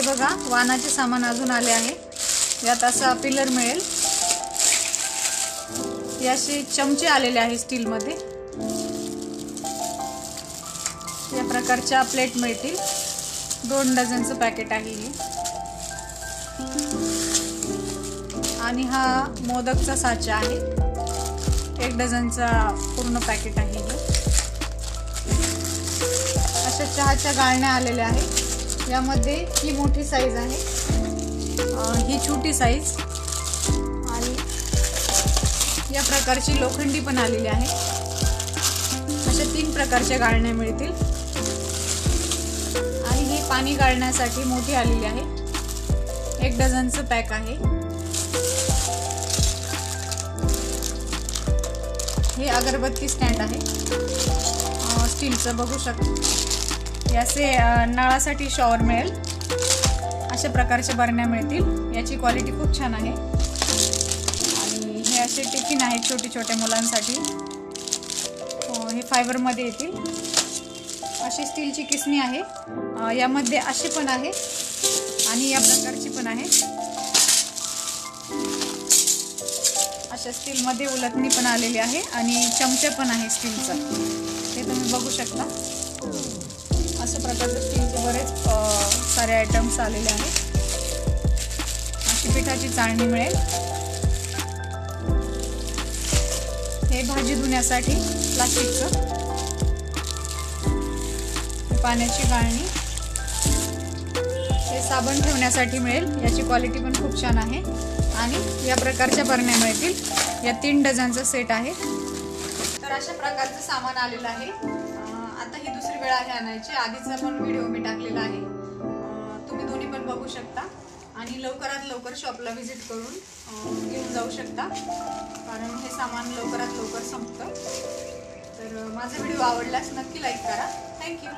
बघा वाणाचे सामान अजून आले आहे। यात असा पिलर मिळेल, याचे चमचे आलेले आहे स्टील मध्ये, या प्रकारच्या प्लेट मिळतील। 2 डझनचं पॅकेट आहे हे। आणि हा मोदकचा साचा आहे, 1 डझनचा पूर्ण पॅकेट आहे हे। अशा चहाच्या गाळण्या आलेल्या आहेत, यामध्ये ही मोठी साईज आहे, ही छोटी साईज, आणि या प्रकारची लोखंडी पण आलेली आहे। अशा 3 प्रकारच्या गाळण्या मिळतील। आणि ही पाणी गाळण्यासाठी मोठी आलेली आहे, 1 डझनचं पॅक आहे। हे अगरबत्ती स्टँड आहे, स्टीलचं, बघू शकता। याचे नळासाठी शॉवर मिळेल, अशा प्रकारच्या बरण्या मिळतील। याची क्वालिटी खूप छान आहे। आणि हे असे टिफिन आहेत छोट्या मुलांसाठी, हे फायबरमध्ये येतील। अशी स्टीलची किसणी आहे, यामध्ये अशी पण आहे आणि या प्रकारची पण आहे। अशा स्टीलमध्ये उलटणी पण आलेली आहे आणि चमचे पण आहे स्टीलचा, हे तुम्ही बघू शकता। अशा प्रकारचे स्टीलचे बरेच सारे आयटम्स आलेले आहेत। अशी पिठाची चाळणी मिळेल, हे भाजी धुण्यासाठी प्लास्टिकचं, पाण्याची गाळणी, हे साबण ठेवण्यासाठी मिळेल, याची क्वालिटी पण खूप छान आहे। आणि या प्रकारच्या बरण्या मिळतील, या 3 डझनचा सेट आहे। तर अशा प्रकारचं सामान आलेलं आहे। आता ही दुसरी वेळ आहे आणायची, आधीचा पण व्हिडिओ मी टाकलेला आहे, तुम्ही दोन्ही पण बघू शकता। आणि लवकरात लवकर शॉपला व्हिजिट करून घेऊन जाऊ शकता, कारण हे सामान लवकरात लवकर संपतं। तर माझा व्हिडिओ आवडल्यास नक्की लाईक करा। थँक्यू।